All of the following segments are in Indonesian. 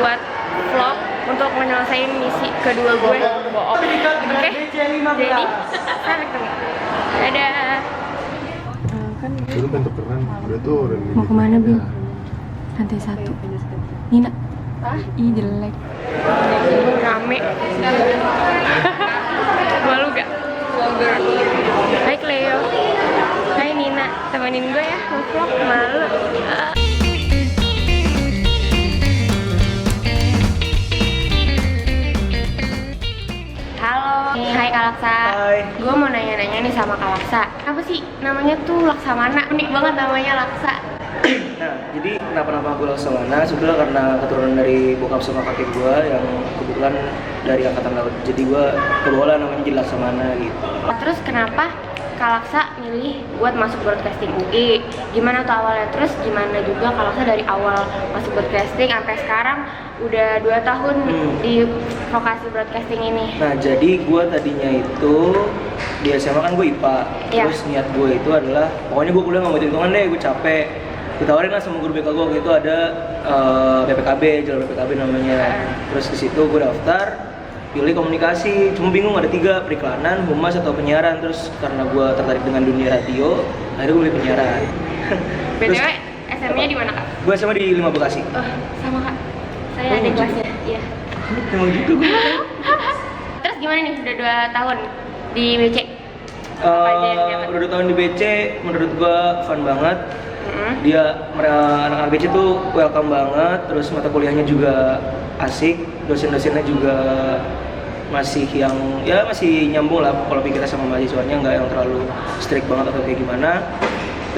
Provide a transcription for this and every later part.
buat vlog untuk menyelesaikan misi kedua gue. Bohong. Oke, jadi sampai ketemu. Dadah. Itu kan terkeren, udah tuh orang ini. Mau kemana, Bim? Lantai 1. Nina. Ih, jelek. Rame. Malu gak? Hai Cleo. Hai Nina. Temenin gue ya vlog. Malu. Halo. Hai Kak Laksa. Hai. Gue mau nanya-nanya nih sama Kak Laksa. Apa sih namanya tuh Laksamana? Unik banget namanya Laksa. Nah, jadi kenapa nama gue Laksamana? Sebetulnya karena keturunan dari bokap sama kakek gue yang kebetulan dari angkatan laut. Jadi gue kebetulan namanya jadi Laksamana gitu. Terus kenapa Kak Laksa milih buat masuk broadcasting UI? Gimana tuh awalnya? Terus gimana juga Kak Laksa dari awal masuk broadcasting sampai sekarang udah 2 tahun di vokasi broadcasting ini? Nah, jadi gue tadinya itu di SMA kan gue IPA. Iya. Terus niat gue itu adalah pokoknya gue kuliah nggak mau hitung-hitungan deh, gue capek. Ditawarin lah sama guru BK gue waktu itu ada PPKB, jalur PPKB namanya. Terus di situ gue daftar, pilih komunikasi. Cuma bingung ada 3, periklanan, humas atau penyiaran. Terus karena gue tertarik dengan dunia radio, akhirnya gue pilih penyiaran. BTW, SM-nya di mana Kak? Gue SMA di 5 Bekasi. Oh, sama Kak. Saya Oh, ada gitu. kelasnya. Iya. Emang gitu gue. Terus gimana nih udah 2 tahun di BC? Apa aja yang dapat? Udah 2 tahun di BC, menurut gue fun banget. Dia anak-anak BC tuh welcome banget, terus mata kuliahnya juga asik, dosen-dosennya juga masih yang ya masih nyambung lah kalau kita sama mahasiswanya, nggak yang terlalu strict banget atau kayak gimana.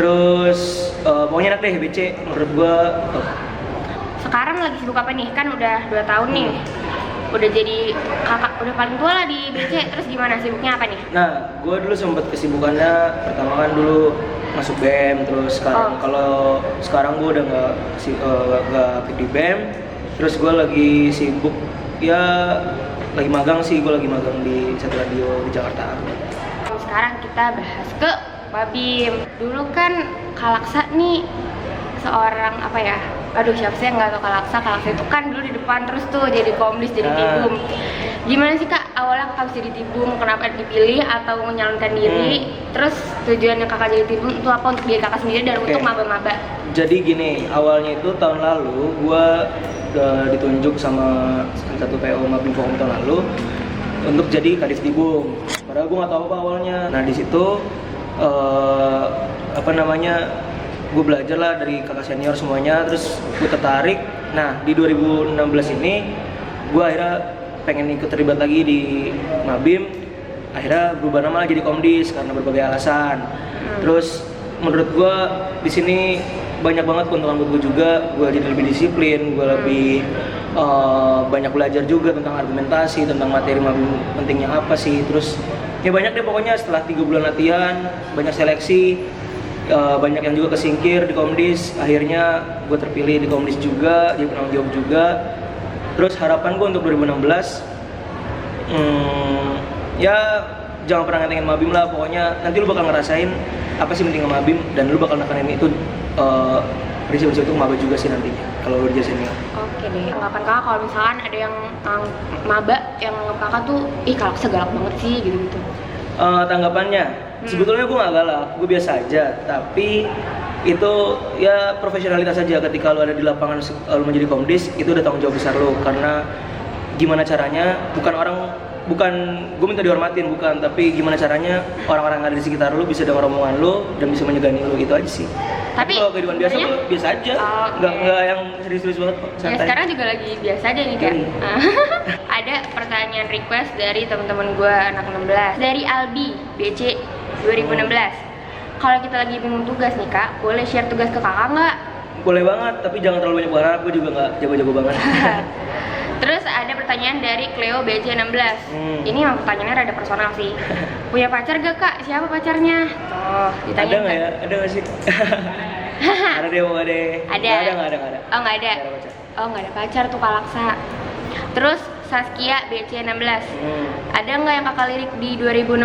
Terus pokoknya enak deh BC menurut gua top. Sekarang lagi sibuk apa nih? Kan udah 2 tahun nih. Udah jadi kakak, udah paling tua lah di BC. Terus gimana sibuknya apa nih? Nah, gua dulu sempet kesibukannya pertama kan dulu masuk BEM, terus sekarang kalau sekarang gua udah nggak aktif di BEM. Terus gua lagi sibuk ya lagi magang sih, gua lagi magang di satu radio di Jakarta. Sekarang kita bahas ke Mabim. Dulu kan Kak Laksa nih seorang apa ya? Aduh, siapa sih yang nggak tahu Kak Laksa? Kak Laksa itu kan dulu di depan terus tuh jadi komdis, jadi tibum. Gimana sih Kak awalnya Kakak bisa jadi tibum? Kenapa dipilih atau menyalonkan diri? Terus tujuannya Kakak jadi tibum itu apa untuk diri Kakak sendiri dan untuk maba-maba? Jadi gini, awalnya itu tahun lalu gua ditunjuk sama satu PO Mabim Forum tahun lalu untuk jadi kadif tibum. Padahal gua nggak tahu apa awalnya. Nah di situ gue belajar lah dari kakak senior semuanya, terus gue tertarik. Nah di 2016 ini gue akhirnya pengen ikut terlibat lagi di Mabim. Akhirnya berubah nama jadi Komdis karena berbagai alasan. Terus menurut gue di sini banyak banget keuntungan buat gue juga. Gue jadi lebih disiplin, gue lebih banyak belajar juga tentang argumentasi, tentang materi Mabim pentingnya apa sih. Terus ya banyak deh pokoknya. Setelah 3 bulan latihan, banyak seleksi, banyak yang juga kesingkir di Komdis. Akhirnya gue terpilih di Komdis juga, jadi penanggung jawab juga. Terus harapan gue untuk 2016 ya jangan pernah ngentengin Mabim lah. Pokoknya nanti lu bakal ngerasain apa sih pentingnya Mabim, dan lu bakal nekanin itu prinsip-prinsip itu maba juga sih nantinya kalau lu jadi senior. Oke deh, tanggapan Kakak kalau misalkan ada yang maba yang nganggap Kakak tuh ih Kak Laksa galak banget sih gitu-gitu. Tanggapannya sebetulnya gue nggak galak, gue biasa aja, tapi itu ya profesionalitas aja. Ketika lu ada di lapangan, lu menjadi komdis, itu udah tanggung jawab besar lu. Karena gimana caranya, bukan gue minta dihormatin, bukan, tapi gimana caranya orang-orang yang ada di sekitar lu bisa dengar omongan lu dan bisa menyegani lu, itu aja sih. Tapi kalau kehidupan biasa gue biasa aja, nggak yang serius-serius banget kok, santai. Ya sekarang juga lagi biasa aja nih Kak. Ada pertanyaan request dari teman-teman gue anak 16 dari Albi BC 2016. Kalau kita lagi bingung tugas nih Kak, boleh share tugas ke Kakak nggak? Boleh banget, tapi jangan terlalu banyak berharap, gue juga nggak jago-jago banget. Terus ada pertanyaan dari Cleo BC 16. Ini memang pertanyaannya rada personal sih. Punya pacar gak Kak? Siapa pacarnya? Tuh, ditanya. Ada nggak ya? Ada nggak sih? Ada deh, mau deh. Ada. Nggak ada. Oh nggak ada. Oh nggak ada pacar tuh Kak Laksa. Terus Saskia BC 16. Ada nggak yang Kakak lirik di 2016?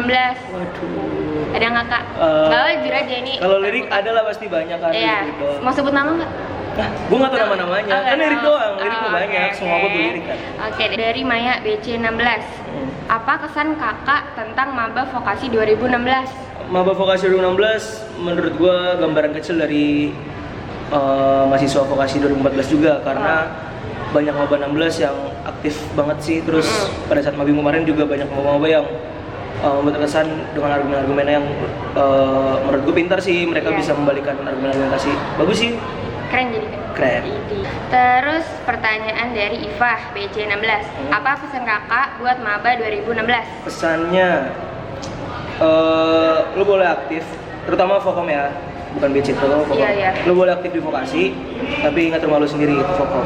Waduh. Ada nggak Kak? Nggak jujur aja ini. Kalau lirik ada lah pasti banyak kan. Iya. Mau sebut nama nggak? Nah, gue nggak tahu nama-namanya, Oh, kan lirik tahu. doang, lirik Oh, banyak, oke, semua gue oke. lirik kan. Oke, dari Maya BC16. Apa kesan kakak tentang maba vokasi 2016? Maba Vokasi 2016 menurut gue gambaran kecil dari mahasiswa vokasi 2014 juga, karena banyak maba 16 yang aktif banget sih. Terus pada saat mabim kemarin juga banyak maba-maba yang membuat terkesan dengan argumen-argumen yang menurut gue pintar sih. Mereka Iya. bisa membalikan argumentasi, bagus sih. Keren jadi kan? Keren. Terus pertanyaan dari Ifah BC16. Apa pesan kakak buat maba 2016? Pesannya lo boleh aktif, terutama Vokom ya, bukan BC, terutama Vokom. Iya, iya. Lo boleh aktif di vokasi, tapi ingat rumah lo sendiri itu Vokom.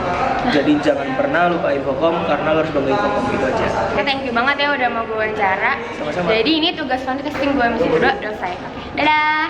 Jadi jangan pernah lupain Vokom, karena lo harus banggain Vokom, gitu aja. Oke, thank you banget ya udah mau gue wawancara. Sama-sama. Jadi ini tugas fun testing gue misi berdua udah selesai. Oke, dadah.